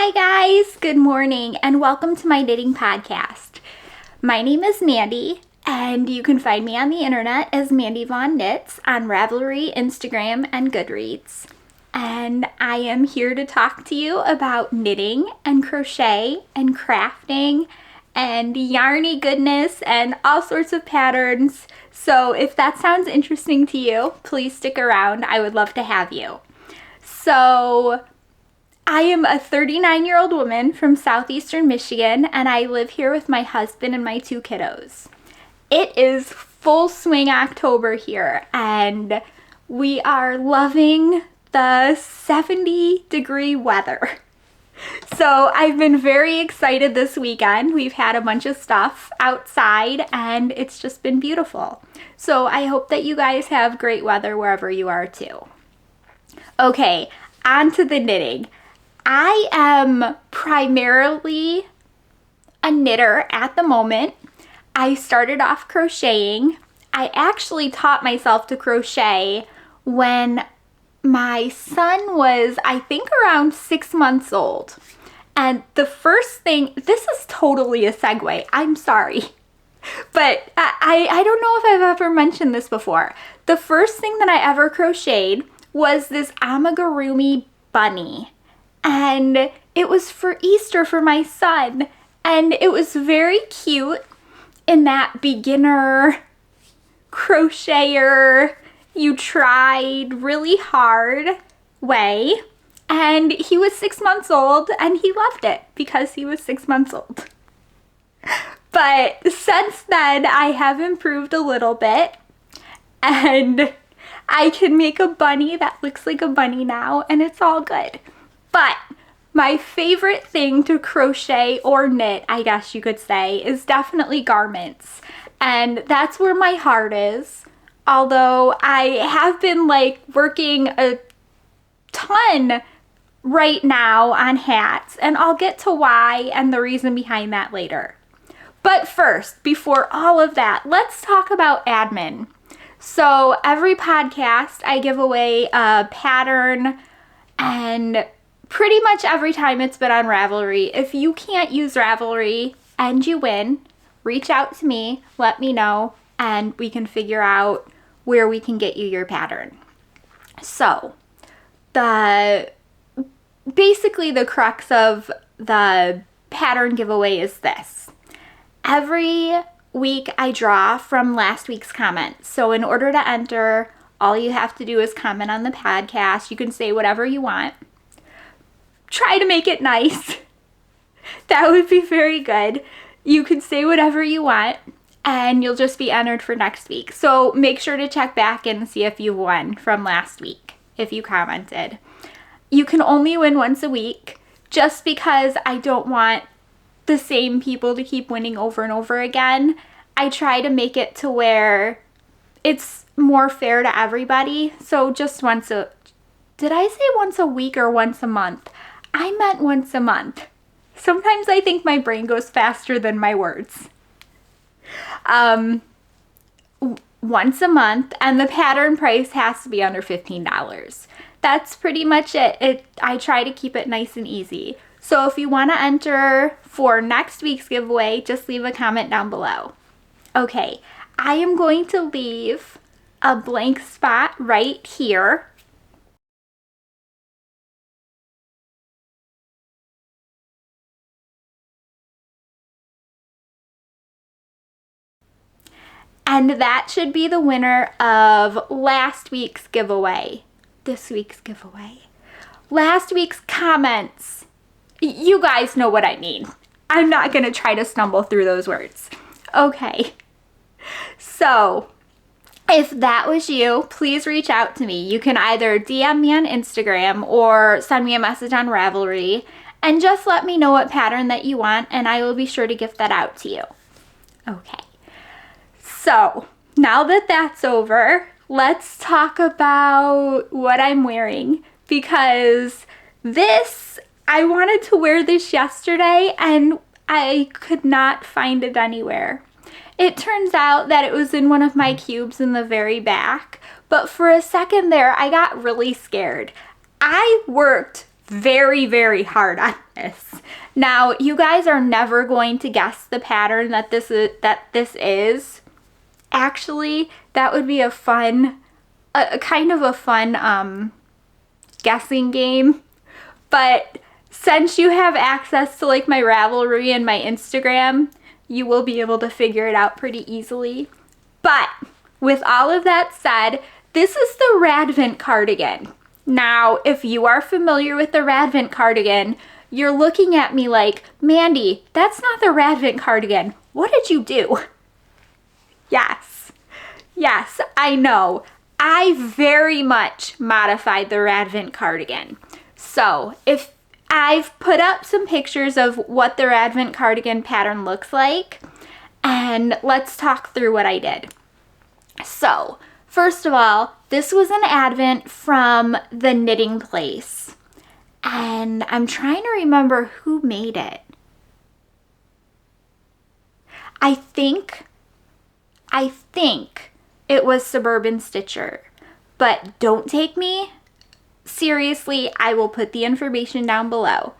Hi guys, good morning and welcome to my knitting podcast. My name is Mandy and you can find me on the internet as Mandy Von Knits on Ravelry, Instagram, and Goodreads. And I am here to talk to you about knitting and crochet and crafting and yarny goodness and all sorts of patterns. So if that sounds interesting to you, please stick around. I would love to have you. So I am a 39-year-old woman from southeastern Michigan, and I live here with my husband and my two kiddos. It is full swing October here, and we are loving the 70-degree weather. So I've been very excited this weekend. We've had a bunch of stuff outside, and it's just been beautiful. So I hope that you guys have great weather wherever you are too. Okay, on to the knitting. I am primarily a knitter at the moment. I started off crocheting. I actually taught myself to crochet when my son was, I think, around 6 months old. And the first thing, this is totally a segue, I'm sorry. But I don't know if I've ever mentioned this before. The first thing that I ever crocheted was this amigurumi bunny. And it was for Easter for my son, and it was very cute in that beginner crocheter, you tried really hard way. And he was 6 months old, and he loved it because he was 6 months old. But since then, I have improved a little bit, and I can make a bunny that looks like a bunny now, and it's all good. But my favorite thing to crochet or knit, I guess you could say, is definitely garments. And that's where my heart is. Although I have been working a ton right now on hats, and I'll get to why and the reason behind that later. But first, before all of that, let's talk about admin. So every podcast I give away a pattern, and pretty much every time it's been on Ravelry. If you can't use Ravelry and you win, reach out to me, let me know, and we can figure out where we can get you your pattern. So, basically the crux of the pattern giveaway is this. Every week I draw from last week's comments. So in order to enter, all you have to do is comment on the podcast. You can say whatever you want. Try to make it nice. That would be very good. You can say whatever you want, and you'll just be entered for next week. So make sure to check back and see if you won from last week, if you commented. You can only win once a week, just because I don't want the same people to keep winning over and over again. I try to make it to where it's more fair to everybody. So just did I say once a week or once a month? I meant once a month. Sometimes I think my brain goes faster than my words. Once a month, and the pattern price has to be under $15. That's pretty much it. I try to keep it nice and easy. So if you want to enter for next week's giveaway, just leave a comment down below. Okay, I am going to leave a blank spot right here. And that should be the winner of last week's giveaway. This week's giveaway. Last week's comments. You guys know what I mean. I'm not going to try to stumble through those words. Okay. So, if that was you, please reach out to me. You can either DM me on Instagram or send me a message on Ravelry, and just let me know what pattern that you want, and I will be sure to gift that out to you. Okay. So, now that that's over, let's talk about what I'm wearing, because I wanted to wear this yesterday and I could not find it anywhere. It turns out that it was in one of my cubes in the very back, but for a second there, I got really scared. I worked very, very hard on this. Now, you guys are never going to guess the pattern that this is. Actually, that would be a fun, kind of a fun guessing game. But since you have access to like my Ravelry and my Instagram, you will be able to figure it out pretty easily. But with all of that said, this is the Radvent cardigan. Now, if you are familiar with the Radvent cardigan, you're looking at me like, Mandy, that's not the Radvent cardigan. What did you do? Yes, I know. I very much modified the Radvent cardigan. So, if I've put up some pictures of what the Radvent cardigan pattern looks like, and let's talk through what I did. So, first of all, this was an advent from the Knitting Place, and I'm trying to remember who made it. I think it was Suburban Stitcher, but don't take me seriously. I will put the information down below.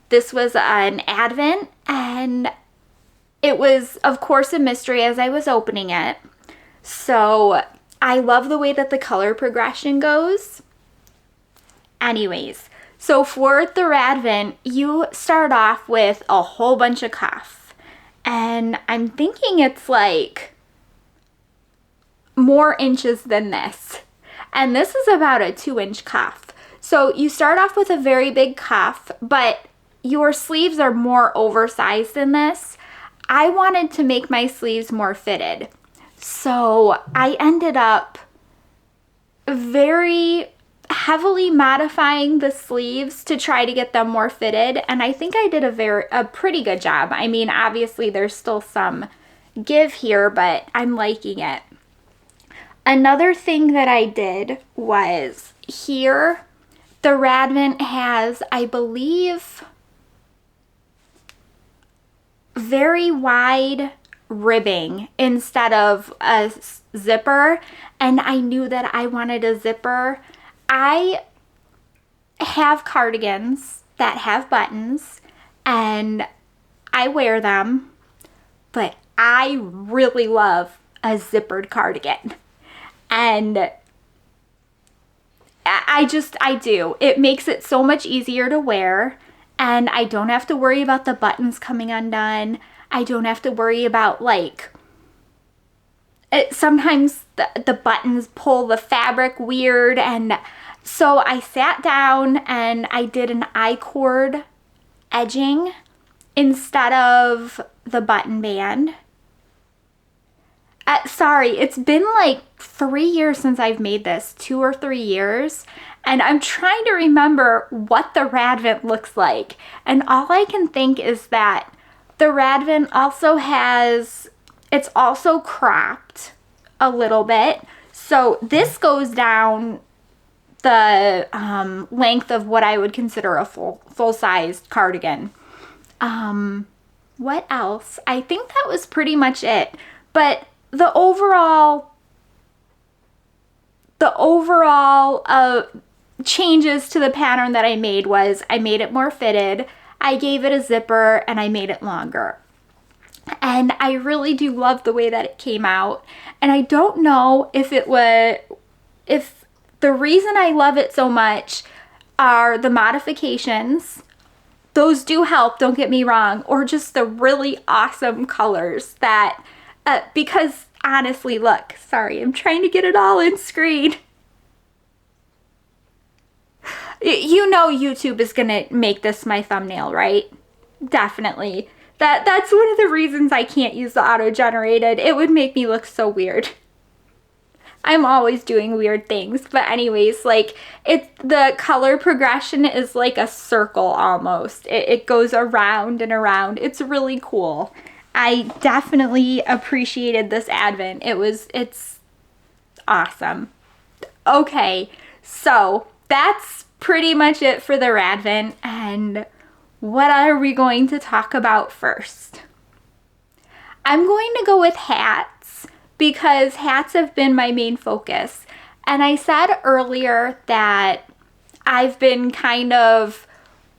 This was an advent, and it was, of course, a mystery as I was opening it. So I love the way that the color progression goes. Anyways, so for the Radvent, you start off with a whole bunch of cuff. And I'm thinking it's like more inches than this. And this is about a 2-inch cuff. So you start off with a very big cuff, but your sleeves are more oversized than this. I wanted to make my sleeves more fitted. So I ended up very heavily modifying the sleeves to try to get them more fitted, and I think I did a pretty good job. I mean, obviously there's still some give here, but I'm liking it. Another thing that I did was here, the Radvent has, I believe, very wide ribbing instead of a zipper, and I knew that I wanted a zipper. I have cardigans that have buttons and I wear them, but I really love a zippered cardigan, and I do. It makes it so much easier to wear, and I don't have to worry about the buttons coming undone. I don't have to worry about, like, sometimes the buttons pull the fabric weird, and so I sat down and I did an I-cord edging instead of the button band. Sorry, it's been like 3 years since I've made this, 2 or 3 years, and I'm trying to remember what the Radvent looks like, and all I can think is that the Radvent also has, it's also cropped a little bit. So this goes down the length of what I would consider a full-sized cardigan. What else? I think that was pretty much it. But the overall changes to the pattern that I made was I made it more fitted, I gave it a zipper, and I made it longer. And I really do love the way that it came out. And I don't know if the reason I love it so much are the modifications. Those do help, don't get me wrong, or just the really awesome colors that, because honestly, look, sorry, I'm trying to get it all in screen. You know YouTube is gonna make this my thumbnail, right? Definitely. That's one of the reasons I can't use the auto-generated. It would make me look so weird. I'm always doing weird things. But anyways, like, the color progression is like a circle almost. It goes around and around. It's really cool. I definitely appreciated this advent. It's awesome. Okay, so that's pretty much it for the Radvent, and what are we going to talk about first? I'm going to go with hats because hats have been my main focus. And I said earlier that I've been kind of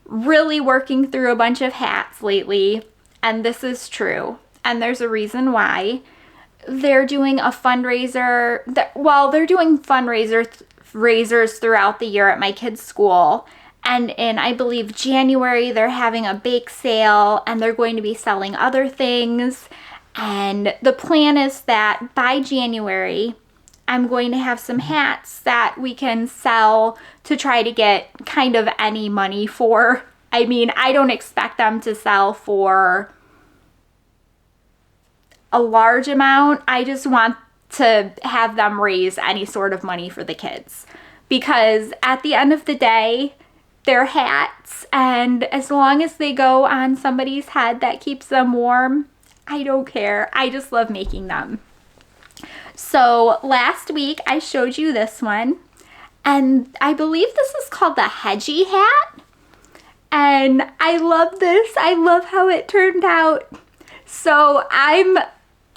really working through a bunch of hats lately, and this is true, and there's a reason why. They're doing a fundraiser, they're doing fundraisers throughout the year at my kids' school, and in, I believe, January, they're having a bake sale, and they're going to be selling other things, and the plan is that by January, I'm going to have some hats that we can sell to try to get kind of any money for. I mean, I don't expect them to sell for a large amount. I just want to have them raise any sort of money for the kids, because at the end of the day, they're hats, and as long as they go on somebody's head that keeps them warm, I don't care. I just love making them. So last week I showed you this one, and I believe this is called the Hedgies Hat, and I love this. I love how it turned out. So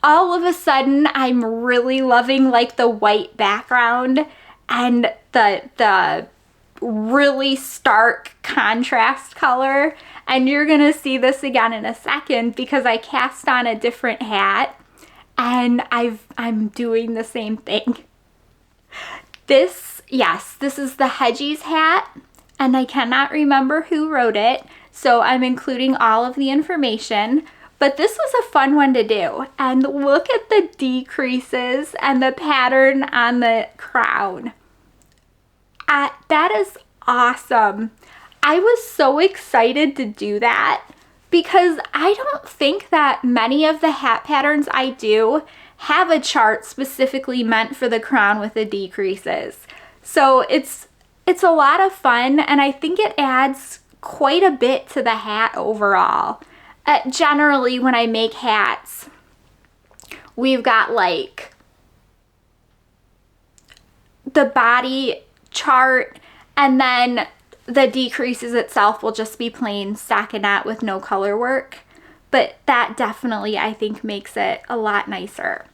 all of a sudden I'm really loving like the white background and the really stark contrast color, and you're gonna see this again in a second because I cast on a different hat. And I'm doing the same thing. This is the Hedgies Hat, and I cannot remember who wrote it, so I'm including all of the information. But this was a fun one to do. And look at the decreases and the pattern on the crown. That is awesome. I was so excited to do that, because I don't think that many of the hat patterns I do have a chart specifically meant for the crown with the decreases. So it's a lot of fun, and I think it adds quite a bit to the hat overall. Generally, when I make hats, we've got like the body chart, and then the decreases itself will just be plain stockinette with no color work, but that definitely, I think, makes it a lot nicer.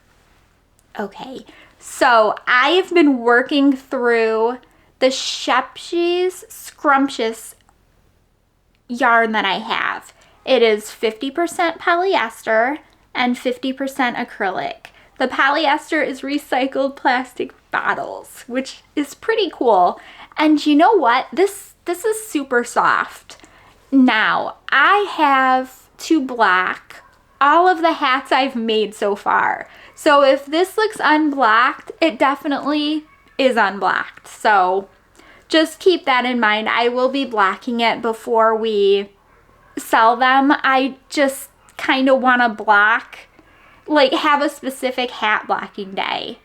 Okay, so I've been working through the Scheepjes Scrumptious yarn that I have. It is 50% polyester and 50% acrylic. The polyester is recycled plastic bottles, which is pretty cool. And you know what? This is super soft. Now, I have to block all of the hats I've made so far. So if this looks unblocked, it definitely is unblocked. So just keep that in mind. I will be blocking it before we sell them. I just kind of want to have a specific hat blocking day.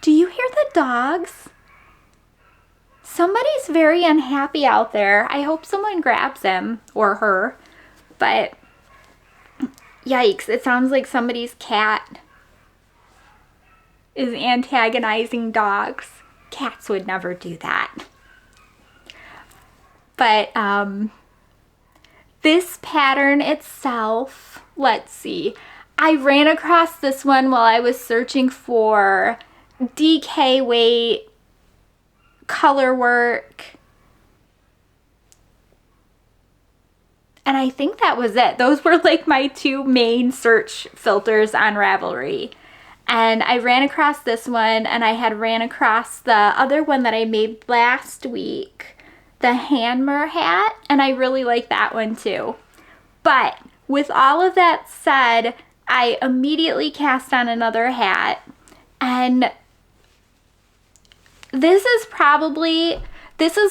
Do you hear the dogs? Somebody's very unhappy out there. I hope someone grabs him or her. But yikes, it sounds like somebody's cat is antagonizing dogs. Cats would never do that. But this pattern itself, let's see. I ran across this one while I was searching for DK weight color work, and I think that was it. Those were like my two main search filters on Ravelry, and I ran across this one, and I had ran across the other one that I made last week, the Hanmer hat, and I really like that one too. But with all of that said, I immediately cast on another hat, and this is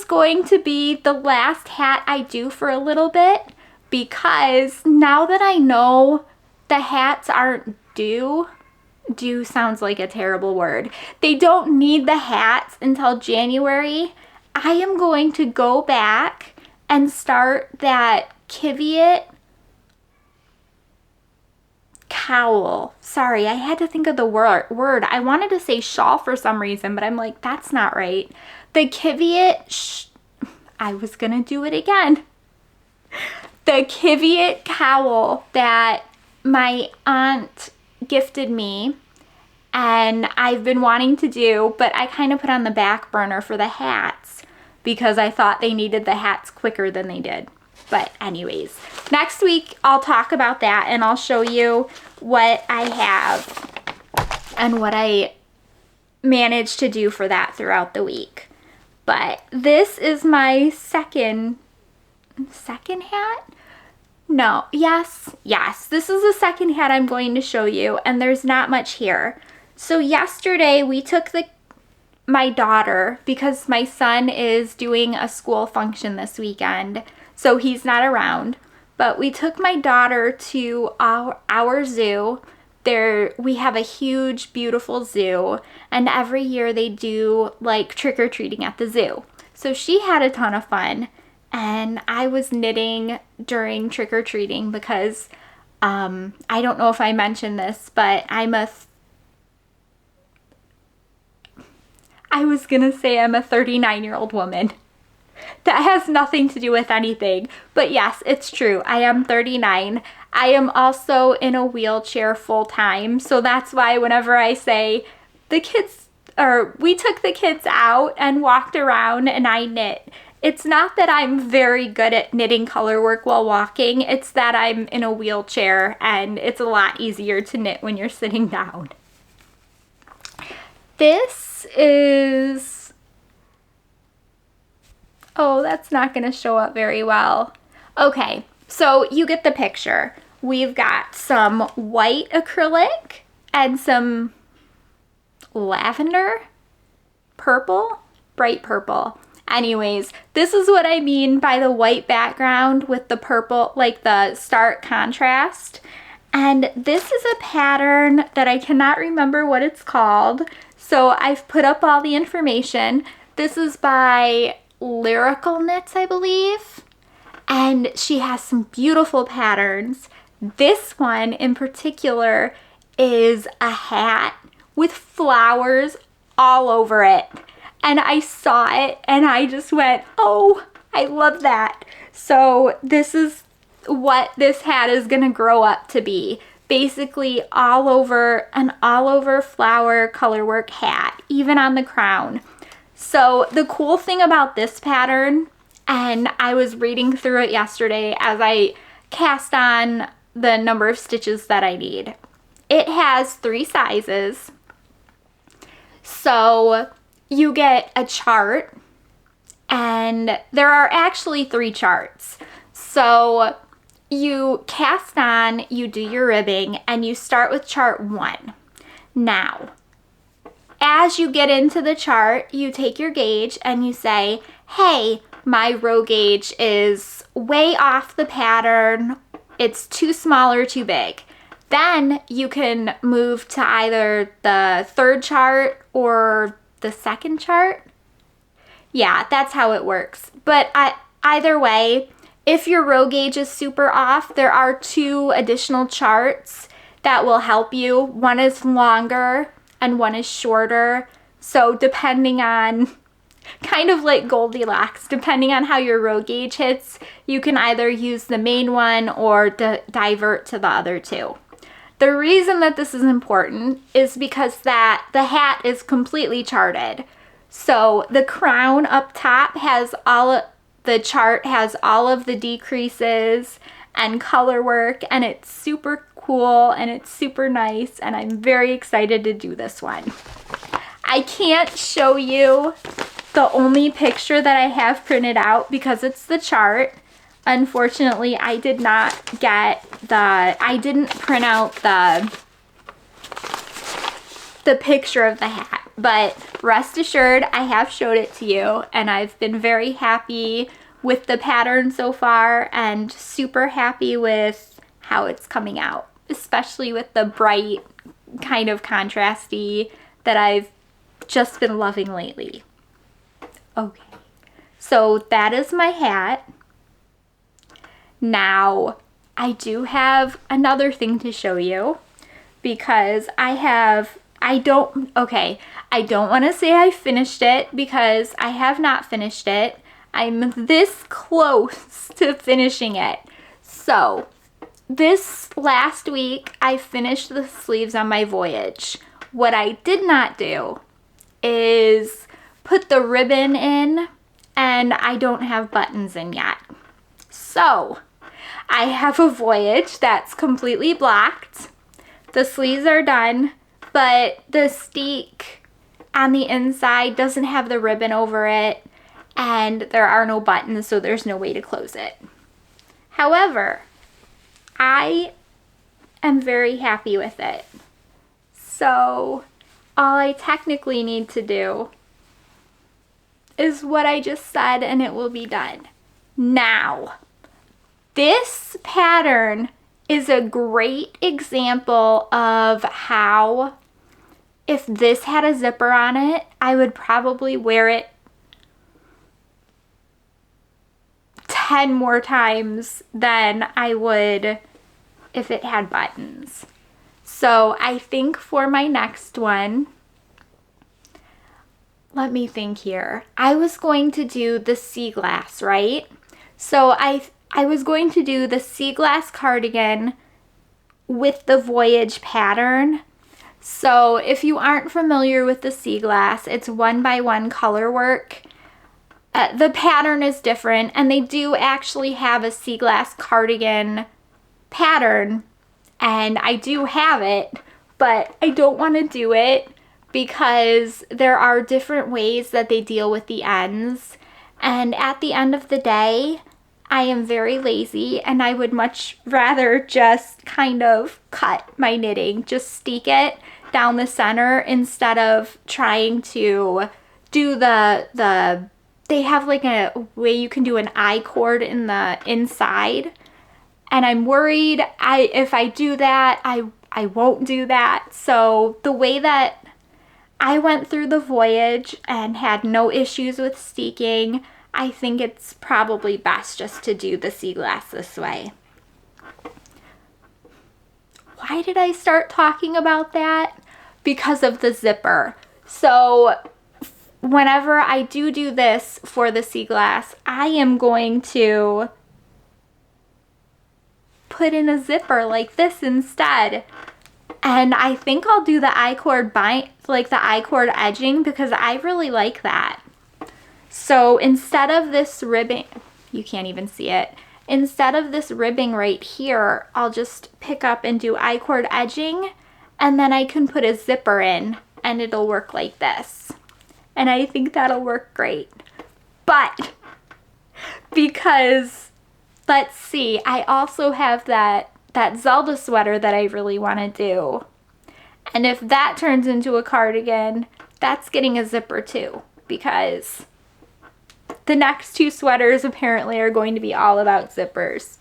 going to be the last hat I do for a little bit, because now that I know the hats aren't due sounds like a terrible word. They don't need the hats until January. I am going to go back and start that Kiviot cowl. Sorry, I had to think of the word. I wanted to say shawl for some reason, but I'm like, that's not right. The Kiviot, I was gonna do it again. The Kiviot cowl that my aunt gifted me, and I've been wanting to do, but I kind of put on the back burner for the hats. because I thought they needed the hats quicker than they did. But anyways, next week I'll talk about that and I'll show you what I have and what I managed to do for that throughout the week. But this is my second hat? No, yes, this is the second hat I'm going to show you, and there's not much here. So yesterday we took my daughter, because my son is doing a school function this weekend, so he's not around, but we took my daughter to our zoo. We have a huge, beautiful zoo, and every year they do like trick-or-treating at the zoo. So she had a ton of fun, and I was knitting during trick-or-treating because I don't know if I mentioned this, but I'm a 39-year-old woman. That has nothing to do with anything. But yes, it's true. I am 39. I am also in a wheelchair full time. So that's why whenever I say we took the kids out and walked around and I knit, it's not that I'm very good at knitting color work while walking. It's that I'm in a wheelchair and it's a lot easier to knit when you're sitting down. This is... Oh, that's not going to show up very well. Okay, so you get the picture. We've got some white acrylic and some lavender, purple, bright purple. Anyways, this is what I mean by the white background with the purple, like the stark contrast. And this is a pattern that I cannot remember what it's called. So I've put up all the information. This is by Lyrical Knits, I believe, and she has some beautiful patterns. This one in particular is a hat with flowers all over it, and I saw it and I just went, oh, I love that. So this is what this hat is gonna grow up to be. Basically an all over flower colorwork hat, even on the crown. So the cool thing about this pattern, and I was reading through it yesterday as I cast on the number of stitches that I need. It has 3 sizes. So you get a chart, and there are actually 3 charts. So you cast on, you do your ribbing, and you start with chart 1. Now, as you get into the chart, you take your gauge and you say, hey, my row gauge is way off the pattern. It's too small or too big. Then you can move to either the 3rd chart or the 2nd chart. Yeah, that's how it works. But either way, if your row gauge is super off, there are 2 additional charts that will help you. One is longer and one is shorter. So depending on, kind of like Goldilocks, depending on how your row gauge hits, you can either use the main one or divert to the other 2. The reason that this is important is because the hat is completely charted. So the crown up top has the chart has all of the decreases and color work, and it's super cool and it's super nice, and I'm very excited to do this one. I can't show you the only picture that I have printed out because it's the chart. Unfortunately, I didn't print out the picture of the hat, but rest assured I have showed it to you, and I've been very happy with the pattern so far and super happy with how it's coming out, especially with the bright kind of contrasty that I've just been loving lately. Okay, so that is my hat. Now, I do have another thing to show you because I don't want to say I finished it because I have not finished it. I'm this close to finishing it. So, this last week, I finished the sleeves on my Voyage. What I did not do is put the ribbon in and I don't have buttons in yet. So I have a Voyage that's completely blocked. The sleeves are done, but the steek on the inside doesn't have the ribbon over it, and there are no buttons, so there's no way to close it. However, I am very happy with it. So all I technically need to do is what I just said, and it will be done. Now, this pattern is a great example of how, if this had a zipper on it, I would probably wear it 10 more times than I would if it had buttons. So I think for my next one, let me think here. I was going to do the sea glass, right? So I was going to do the sea glass cardigan with the Voyage pattern. So if you aren't familiar with the sea glass, it's 1x1 color work. The pattern is different, and they do actually have a sea glass cardigan pattern, and I do have it, but I don't want to do it because there are different ways that they deal with the ends, and at the end of the day, I am very lazy, and I would much rather just kind of cut my knitting, just steek it down the center instead of trying to do they have like a way you can do an I-cord in the inside, and I'm worried if I do that, I won't do that. So the way that I went through the Voyage and had no issues with steeking, I think it's probably best just to do the sea glass this way. Why did I start talking about that? Because of the zipper. So whenever I do this for the sea glass, I am going to put in a zipper like this instead. And I think I'll do the I-cord like the I-cord edging, because I really like that. So instead of this ribbing, you can't even see it. Instead of this ribbing right here, I'll just pick up and do I-cord edging, and then I can put a zipper in and it'll work like this. And I think that'll work great. But because, let's see, I also have that Zelda sweater that I really want to do. And if that turns into a cardigan, that's getting a zipper too, because the next two sweaters apparently are going to be all about zippers.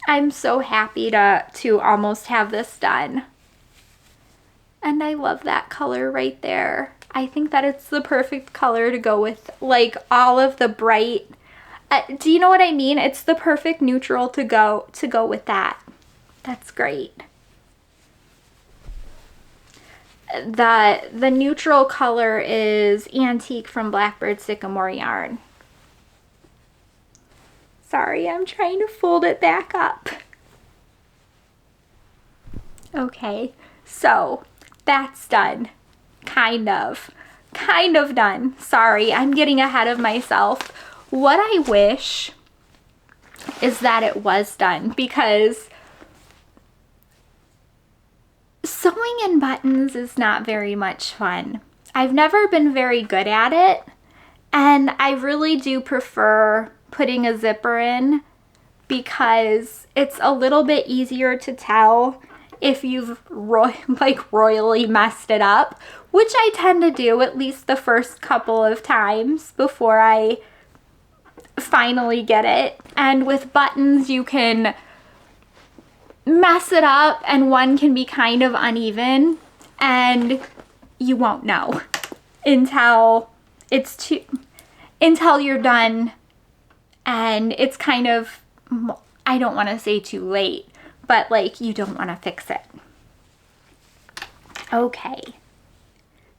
I'm so happy to almost have this done. And I love that color right there. I think that it's the perfect color to go with like all of the bright, do you know what I mean? It's the perfect neutral to go with that. That's great. The neutral color is Antique from Blackbird Sycamore Yarn. Sorry, I'm trying to fold it back up. Okay, so that's done. Kind of done. Sorry, I'm getting ahead of myself. What I wish is that it was done, because sewing in buttons is not very much fun. I've never been very good at it, and I really do prefer putting a zipper in because it's a little bit easier to tell if you've royally messed it up, which I tend to do at least the first couple of times before I finally get it. And with buttons, you can mess it up and one can be kind of uneven, and you won't know until you're done, and it's kind of, I don't want to say too late, but like you don't want to fix it. Okay.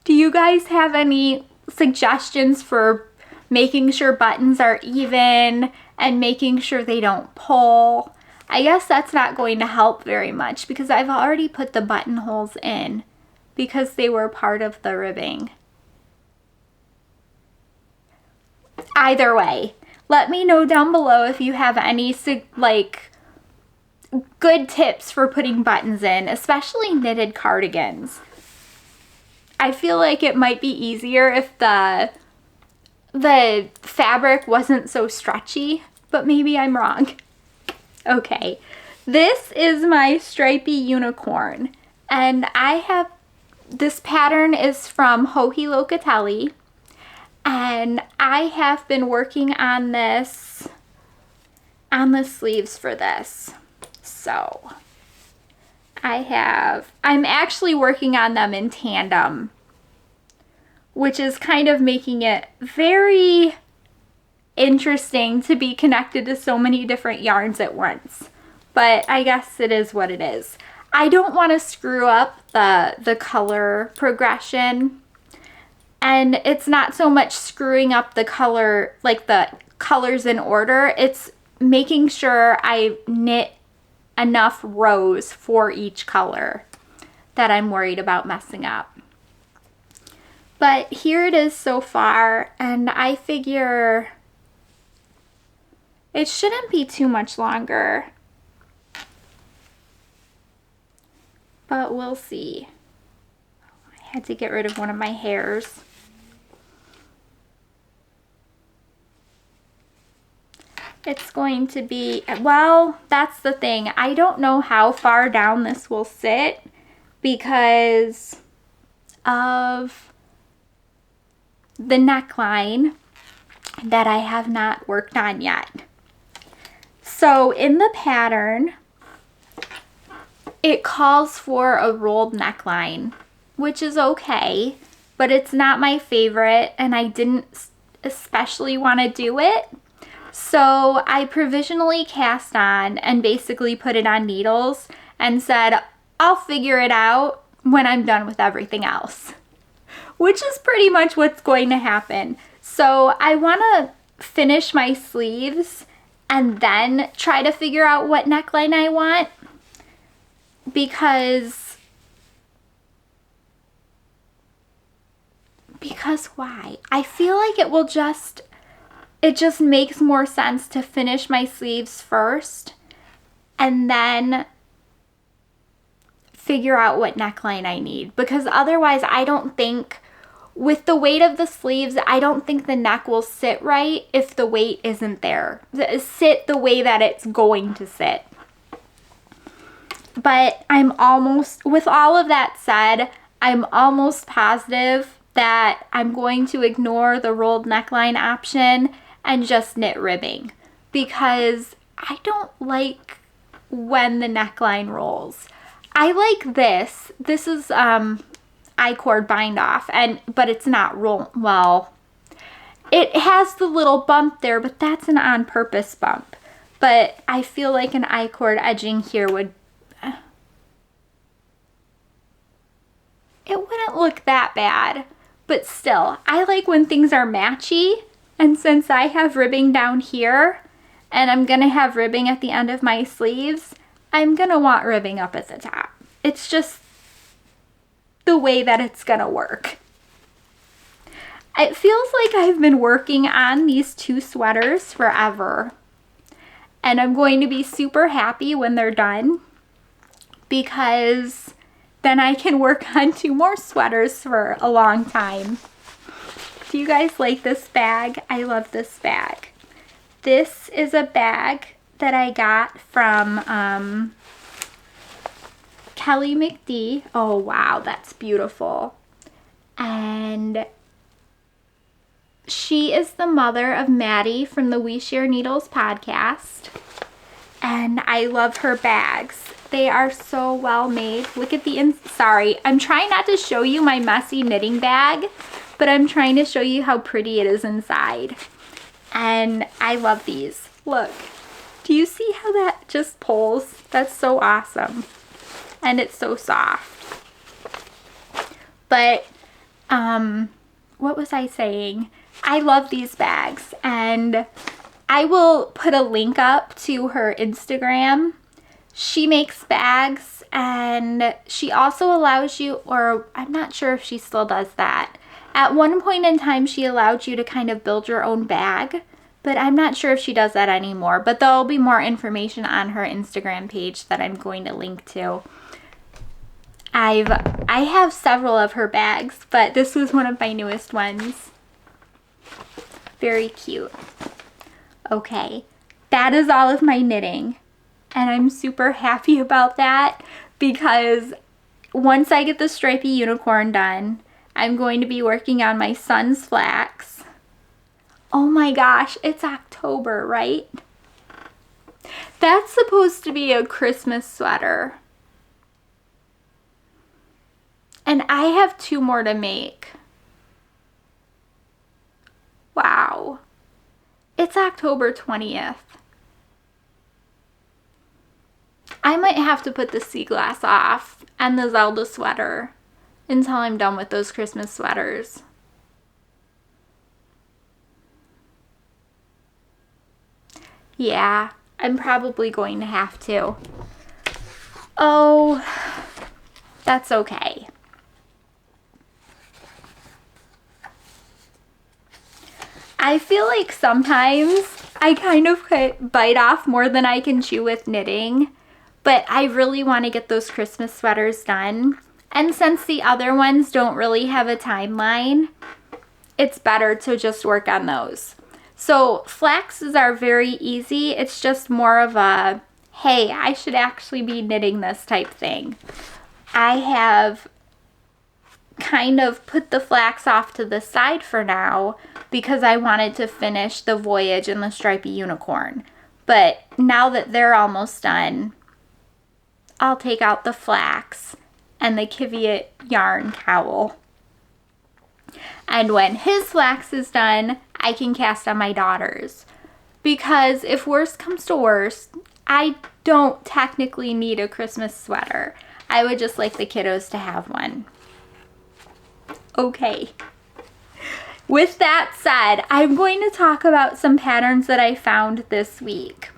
Do you guys have any suggestions for making sure buttons are even and making sure they don't pull? I guess that's not going to help very much because I've already put the buttonholes in because they were part of the ribbing. Either way, let me know down below if you have any like good tips for putting buttons in, especially knitted cardigans. I feel like it might be easier if the fabric wasn't so stretchy, but maybe I'm wrong. Okay, this is my Stripy Unicorn, and this pattern is from Locatelli, and I have been working on the sleeves for this. So I'm actually working on them in tandem, which is kind of making it very interesting to be connected to so many different yarns at once. But I guess it is what it is. I don't want to screw up the color progression. And it's not so much screwing up the color, like the colors in order. It's making sure I knit enough rows for each color that I'm worried about messing up. But here it is so far, and I figure it shouldn't be too much longer. But we'll see. I had to get rid of one of my hairs. It's going to be, well, that's the thing. I don't know how far down this will sit because of the neckline that I have not worked on yet. So in the pattern, it calls for a rolled neckline, which is okay, but it's not my favorite, and I didn't especially want to do it. So I provisionally cast on and basically put it on needles and said, I'll figure it out when I'm done with everything else, which is pretty much what's going to happen. So I want to finish my sleeves and then try to figure out what neckline I want, because why? I feel like it just makes more sense to finish my sleeves first and then figure out what neckline I need, because otherwise I don't think, with the weight of the sleeves, I don't think the neck will sit right if the weight isn't there. Sit the way that it's going to sit. But with all of that said, I'm almost positive that I'm going to ignore the rolled neckline option and just knit ribbing, because I don't like when the neckline rolls. I like this. This is I-cord bind off, but it's not well, it has the little bump there, but that's an on purpose bump. But I feel like an I-cord edging here would, it wouldn't look that bad, but still, I like when things are matchy. And since I have ribbing down here and I'm gonna have ribbing at the end of my sleeves, I'm gonna want ribbing up at the top. It's just the way that it's gonna work. It feels like I've been working on these two sweaters forever, and I'm going to be super happy when they're done, because then I can work on 2 more sweaters for a long time. Do you guys like this bag? I love this bag. This is a bag that I got from Kelly McD. Oh wow, that's beautiful. And she is the mother of Maddie from the We Share Needles podcast. And I love her bags. They are so well made. Look at sorry, I'm trying not to show you my messy knitting bag, but I'm trying to show you how pretty it is inside. And I love these. Look, do you see how that just pulls? That's so awesome. And it's so soft. But, what was I saying? I love these bags, and I will put a link up to her Instagram. She makes bags, and she also allows you, or I'm not sure if she still does that. At one point in time, she allowed you to kind of build your own bag, but I'm not sure if she does that anymore. But there'll be more information on her Instagram page that I'm going to link to. I have several of her bags, but this was one of my newest ones. Very cute. Okay, that is all of my knitting, and I'm super happy about that because once I get the Stripy Unicorn done, I'm going to be working on my son's flax. Oh my gosh, it's October, right? That's supposed to be a Christmas sweater. And I have 2 more to make. Wow. It's October 20th. I might have to put the sea glass off and the Zelda sweater until I'm done with those Christmas sweaters. Yeah, I'm probably going to have to. Oh, that's okay. I feel like sometimes I kind of bite off more than I can chew with knitting, but I really want to get those Christmas sweaters done. And since the other ones don't really have a timeline, it's better to just work on those. So flaxes are very easy. It's just more of a, hey, I should actually be knitting this type thing. I have kind of put the flax off to the side for now because I wanted to finish the Voyage and the Stripy Unicorn. But now that they're almost done, I'll take out the flax and the Kiviot yarn cowl. And when his flax is done, I can cast on my daughter's. Because if worse comes to worse, I don't technically need a Christmas sweater. I would just like the kiddos to have one. Okay. With that said, I'm going to talk about some patterns that I found this week.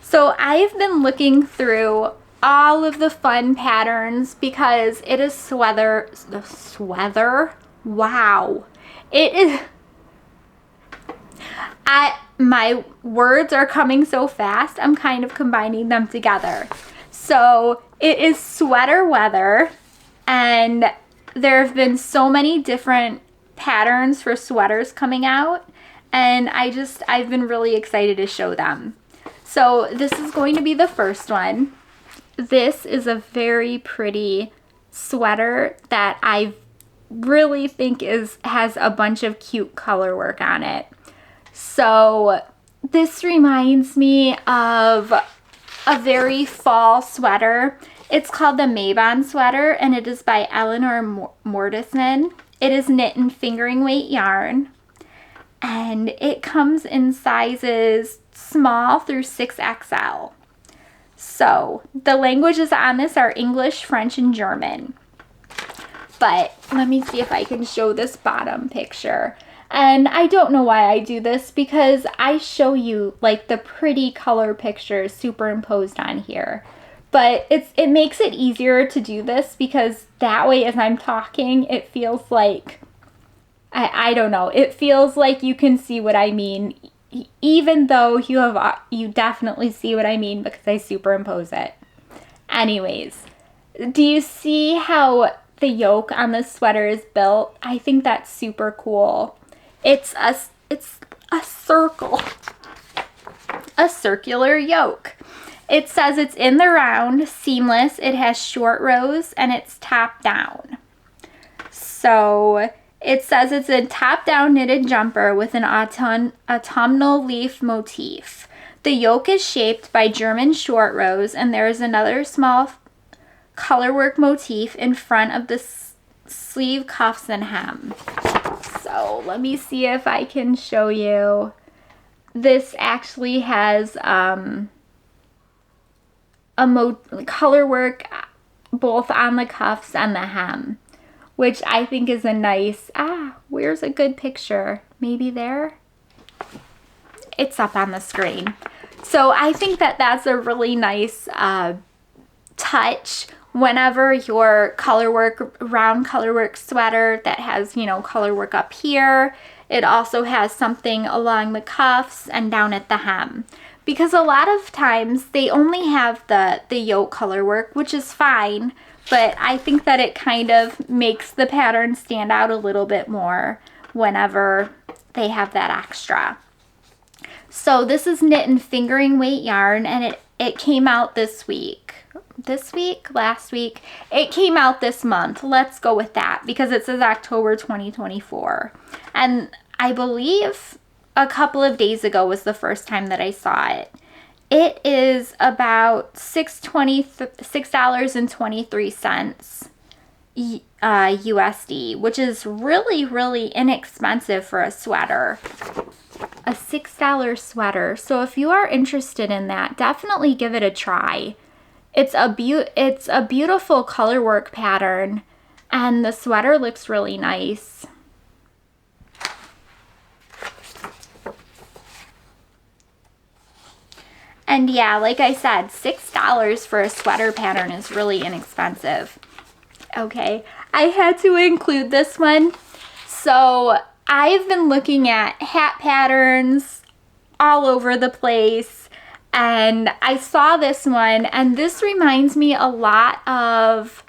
So I've been looking through all of the fun patterns because it is sweater. Wow. It is. My words are coming so fast, I'm kind of combining them together. So it is sweater weather, and there have been so many different patterns for sweaters coming out, and I've been really excited to show them. So this is going to be the first one. This is a very pretty sweater that I really think has a bunch of cute color work on it. So this reminds me of a very fall sweater. It's called the Mabon sweater, and it is by Elenor Mortensen. It is knit in fingering weight yarn, and it comes in sizes small through 6XL. So the languages on this are English, French, and German. But let me see if I can show this bottom picture. And I don't know why I do this, because I show you like the pretty color pictures superimposed on here. But it makes it easier to do this because that way as I'm talking, it feels like, I don't know, it feels like you can see what I mean, even though you definitely see what I mean because I superimpose it. Anyways, do you see how the yoke on this sweater is built? I think that's super cool. It's a circle, a circular yoke. It says it's in the round, seamless, it has short rows, and it's top down. So it says it's a top down knitted jumper with an autumnal leaf motif. The yoke is shaped by German short rows, and there is another small colorwork motif in front of the sleeve cuffs and hem. So let me see if I can show you. This actually has color work both on the cuffs and the hem, which I think is a nice, where's a good picture? Maybe there? it's up on the screen. So I think that that's a really nice touch whenever your round colorwork sweater that has, you know, colorwork up here. It also has something along the cuffs and down at the hem. Because a lot of times they only have the yoke colorwork, which is fine, but I think that it kind of makes the pattern stand out a little bit more whenever they have that extra. So this is knit and fingering weight yarn, and it came out this week. Last week? It came out this month. Let's go with that because it says October 2024. And I believe a couple of days ago was the first time that I saw it. It is about $6.23 USD, which is really, really inexpensive for a sweater. A $6 sweater. So if you are interested in that, definitely give it a try. It's a beautiful colorwork pattern, and the sweater looks really nice. And yeah, like I said, $6 for a sweater pattern is really inexpensive. Okay, I had to include this one. So I've been looking at hat patterns all over the place, and I saw this one, and this reminds me a lot of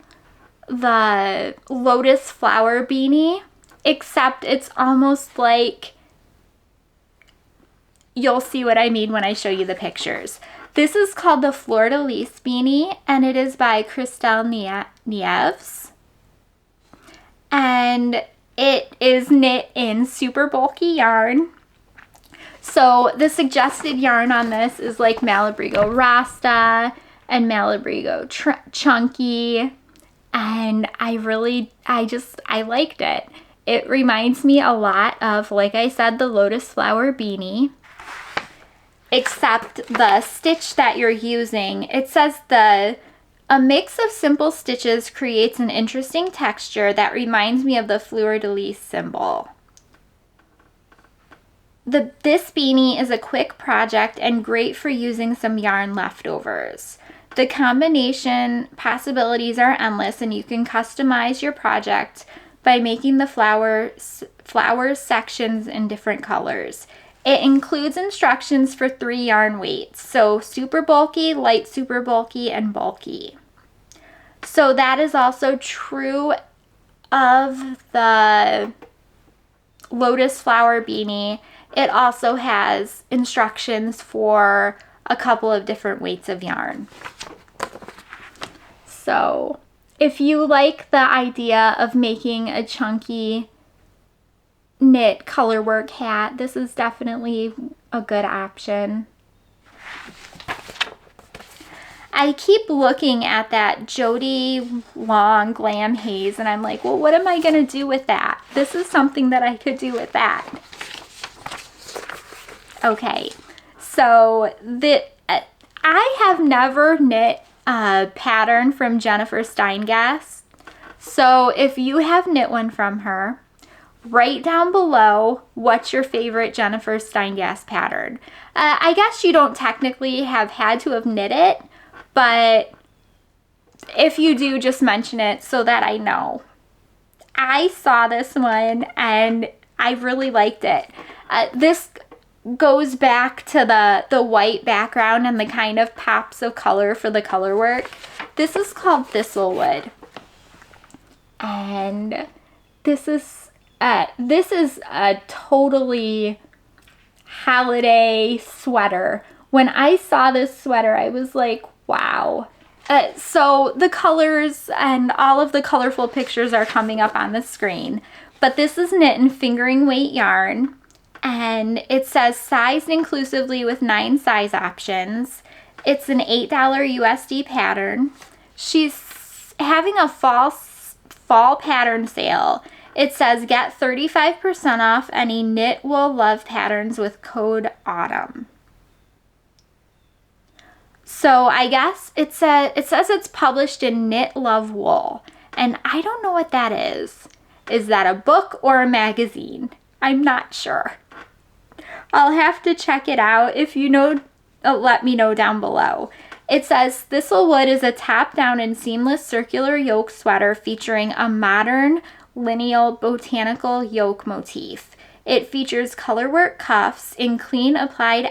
the lotus flower beanie, except it's almost like, you'll see what I mean when I show you the pictures. This is called the Flor de Lis beanie, and it is by Kristel Nieves. And it is knit in super bulky yarn. So the suggested yarn on this is like Malabrigo Rasta and Malabrigo Chunky. And I liked it. It reminds me a lot of, like I said, the lotus flower beanie. Except the stitch that you're using, it says a mix of simple stitches creates an interesting texture that reminds me of the Fleur de Lis symbol. This beanie is a quick project and great for using some yarn leftovers. The combination possibilities are endless, and you can customize your project by making the flowers sections in different colors. It includes instructions for 3 yarn weights, so super bulky, light super bulky, and bulky. So that is also true of the lotus flower beanie. It also has instructions for a couple of different weights of yarn. So if you like the idea of making a chunky knit colorwork hat, this is definitely a good option. I keep looking at that Joji long glam haze, and I'm like, well, what am I going to do with that? This is something that I could do with that. Okay, so I have never knit a pattern from Jennifer Steingass. So if you have knit one from her, write down below what's your favorite Jennifer Steingass pattern. I guess you don't technically have had to have knit it, but if you do, just mention it so that I know. I saw this one and I really liked it. This goes back to the white background and the kind of pops of color for the color work. This is called Thistlewood, and this is a totally holiday sweater. When I saw this sweater, I was like, wow. So the colors and all of the colorful pictures are coming up on the screen, but this is knit in fingering weight yarn. And it says sized inclusively with 9 size options. It's an $8 USD pattern. She's having a fall pattern sale. It says get 35% off any Knit Wool Love patterns with code AUTUMN. So I guess it says it's published in Knit Love Wool. And I don't know what that is. Is that a book or a magazine? I'm not sure. I'll have to check it out. If you know, let me know down below. It says, Thistlewood is a top-down and seamless circular yoke sweater featuring a modern lineal botanical yoke motif. It features colorwork cuffs in clean applied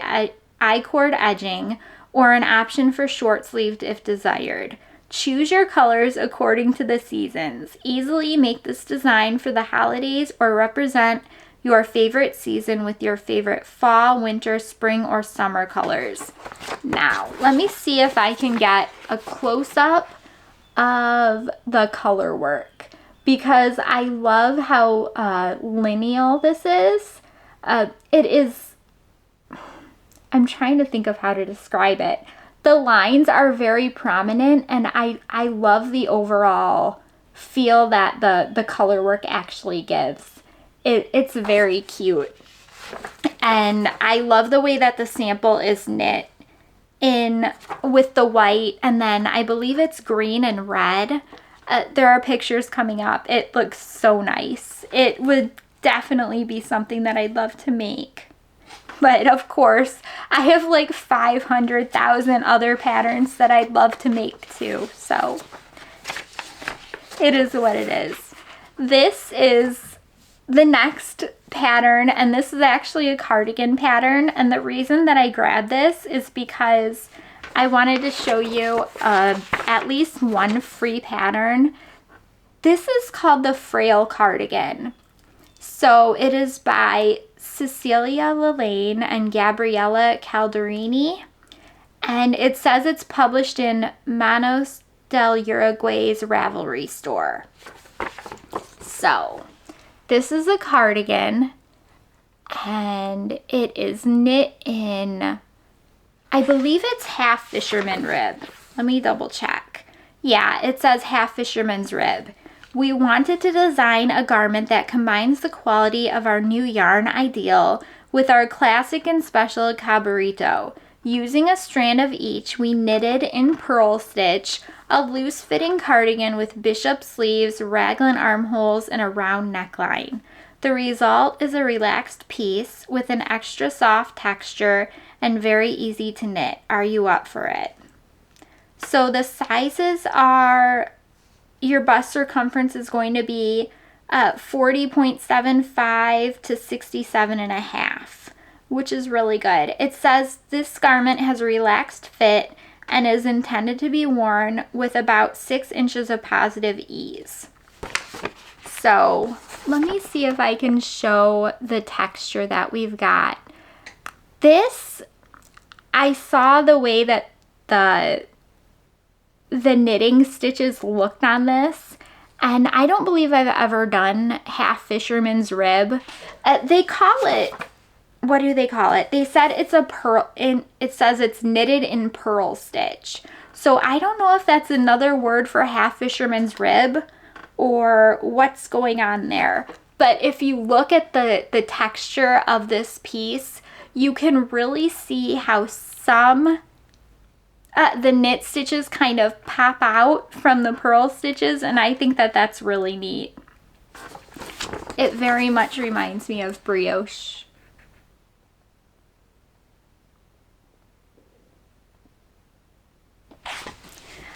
I-cord edging or an option for short-sleeved if desired. Choose your colors according to the seasons. Easily make this design for the holidays or represent your favorite season with your favorite fall, winter, spring, or summer colors. Now, let me see if I can get a close-up of the color work because I love how lineal this is. It is, I'm trying to think of how to describe it. The lines are very prominent, and I love the overall feel that the color work actually gives. It's very cute. And I love the way that the sample is knit in with the white, and then I believe it's green and red. There are pictures coming up. It looks so nice. It would definitely be something that I'd love to make. But of course, I have like 500,000 other patterns that I'd love to make too. So it is what it is. This is the next pattern, and this is actually a cardigan pattern, and the reason that I grabbed this is because I wanted to show you at least one free pattern. This is called the Fraile cardigan. So it is by Cecilia, Lalanne, and Gabriella Calderini, and it says it's published in Manos del Uruguay's Ravelry store. So this is a cardigan, and it is knit in, I believe it's half fisherman rib. Let me double check. Yeah, it says half fisherman's rib. We wanted to design a garment that combines the quality of our new yarn ideal with our classic and special cabrito. Using a strand of each, we knitted in purl stitch a loose-fitting cardigan with bishop sleeves, raglan armholes, and a round neckline. The result is a relaxed piece with an extra soft texture and very easy to knit. Are you up for it? So the sizes are, your bust circumference is going to be 40.75 to 67.5, which is really good. It says this garment has a relaxed fit and is intended to be worn with about 6 inches of positive ease. So let me see if I can show the texture that we've got. This, I saw the way that the knitting stitches looked on this, and I don't believe I've ever done half fisherman's rib. They call it, what do they call it? They said it's a purl, it says it's knitted in purl stitch. So I don't know if that's another word for half fisherman's rib or what's going on there. But if you look at the texture of this piece, you can really see how some the knit stitches kind of pop out from the purl stitches, and I think that that's really neat. It very much reminds me of brioche.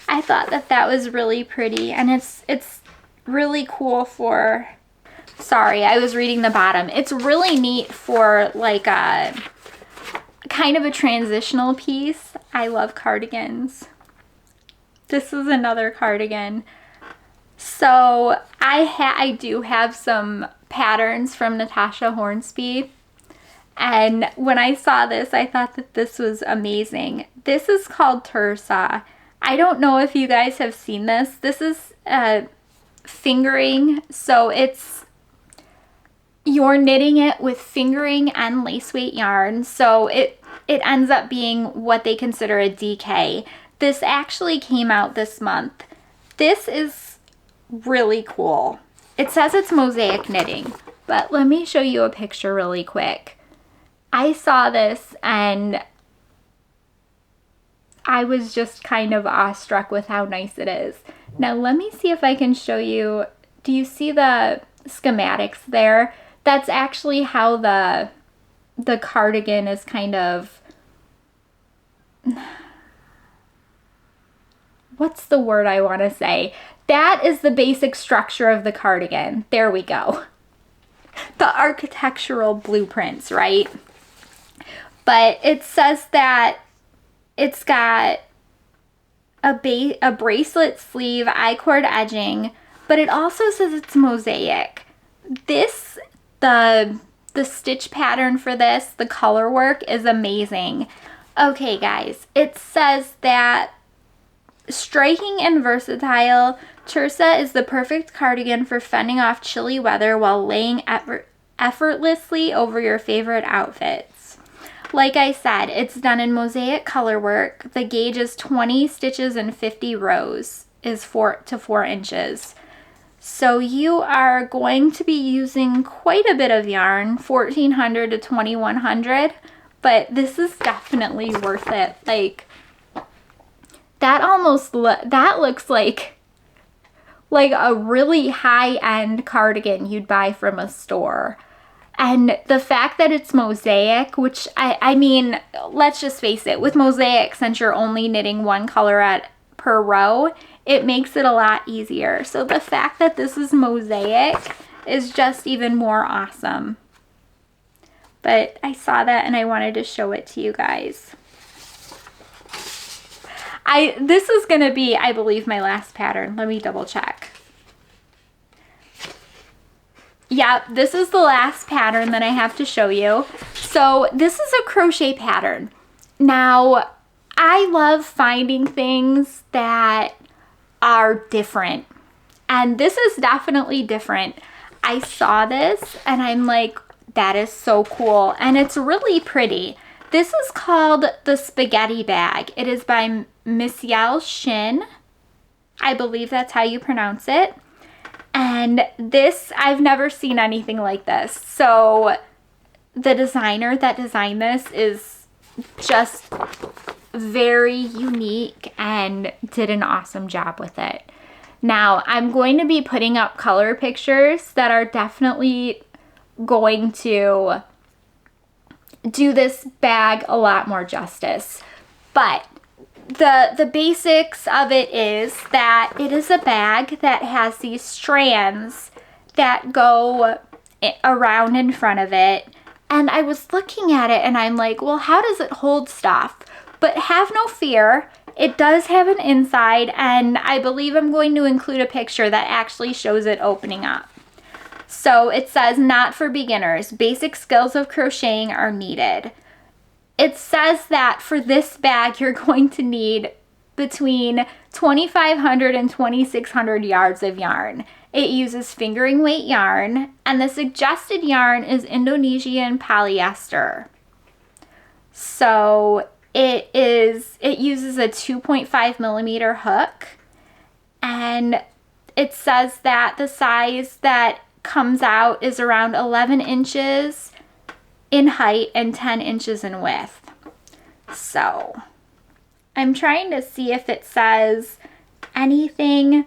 I thought that that was really pretty, and it's really cool for, sorry, I was reading the bottom. It's really neat for like a kind of a transitional piece. I love cardigans. This is another cardigan. So I do have some patterns from Natasja Hornby, and when I saw this, I thought that this was amazing. This is called Tursa. I don't know if you guys have seen this. This is fingering, so you're knitting it with fingering and lace weight yarn, so it ends up being what they consider a DK. This actually came out this month. This is really cool. It says it's mosaic knitting, but let me show you a picture really quick. I saw this and I was just kind of awestruck with how nice it is. Now let me see if I can show you. Do you see the schematics there? That's actually how the the cardigan is kind of, what's the word I want to say? That is the basic structure of the cardigan. There we go. The architectural blueprints, right? But it says that it's got a bracelet sleeve, I-cord edging, but it also says it's mosaic. This, the stitch pattern for this, the color work is amazing. Okay, guys, it says that striking and versatile, Tursa is the perfect cardigan for fending off chilly weather while laying effortlessly over your favorite outfits. Like I said, it's done in mosaic color work. The gauge is 20 stitches and 50 rows, is 4 to 4 inches. So you are going to be using quite a bit of yarn, 1,400 to 2,100, but this is definitely worth it. Like, that that looks like a really high-end cardigan you'd buy from a store. And the fact that it's mosaic, which I mean, let's just face it, with mosaic, since you're only knitting one color per row, it makes it a lot easier. So the fact that this is mosaic is just even more awesome. But I saw that and I wanted to show it to you guys. This is going to be, I believe, my last pattern. Let me double check. Yep, this is the last pattern that I have to show you. So this is a crochet pattern. Now, I love finding things that are different. And this is definitely different. I saw this and I'm like, that is so cool. And it's really pretty. This is called the Spaghetti Bag. It is by Misyel Shin. I believe that's how you pronounce it. And this, I've never seen anything like this. So the designer that designed this is just very unique and did an awesome job with it. Now, I'm going to be putting up color pictures that are definitely going to do this bag a lot more justice. But the basics of it is that it is a bag that has these strands that go around in front of it. And I was looking at it and I'm like, well, how does it hold stuff? But have no fear. It does have an inside, and I believe I'm going to include a picture that actually shows it opening up. So it says, not for beginners. Basic skills of crocheting are needed. It says that for this bag, you're going to need between 2,500 and 2,600 yards of yarn. It uses fingering weight yarn, and the suggested yarn is Indonesian polyester. So it uses a 2.5 millimeter hook, and it says that the size that comes out is around 11 inches in height and 10 inches in width. So I'm trying to see if it says anything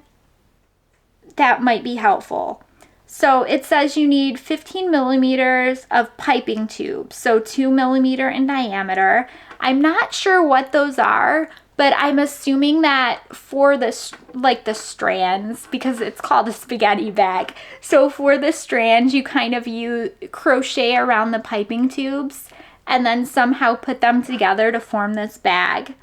that might be helpful. So it says you need 15 millimeters of piping tubes, so 2 millimeter in diameter. I'm not sure what those are, but I'm assuming that for this, like the strands, because it's called a spaghetti bag. So for the strands, you kind of crochet around the piping tubes and then somehow put them together to form this bag.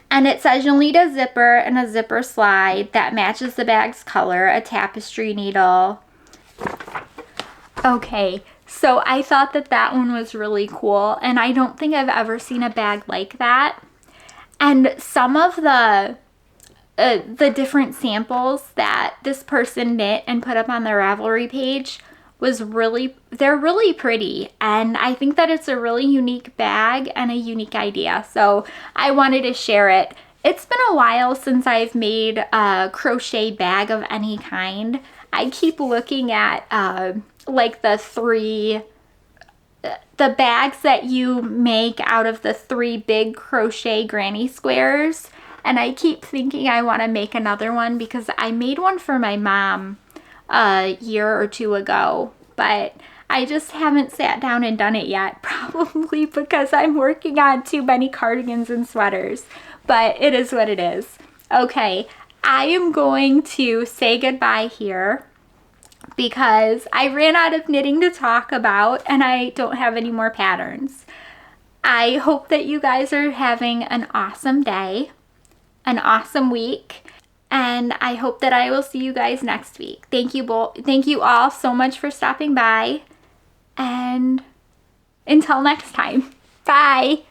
And it says you'll need a zipper and a zipper slide that matches the bag's color, a tapestry needle. Okay, so I thought that one was really cool, and I don't think I've ever seen a bag like that. And some of the different samples that this person knit and put up on the Ravelry page they're really pretty, and I think that it's a really unique bag and a unique idea, so I wanted to share it. It's been a while since I've made a crochet bag of any kind. I keep looking at like the bags that you make out of the 3 big crochet granny squares, and I keep thinking I want to make another one because I made one for my mom a year or 2 ago, but I just haven't sat down and done it yet, probably because I'm working on too many cardigans and sweaters, but it is what it is. Okay, I am going to say goodbye here because I ran out of knitting to talk about and I don't have any more patterns. I hope that you guys are having an awesome day, an awesome week, and I hope that I will see you guys next week. Thank you all so much for stopping by, and until next time, bye.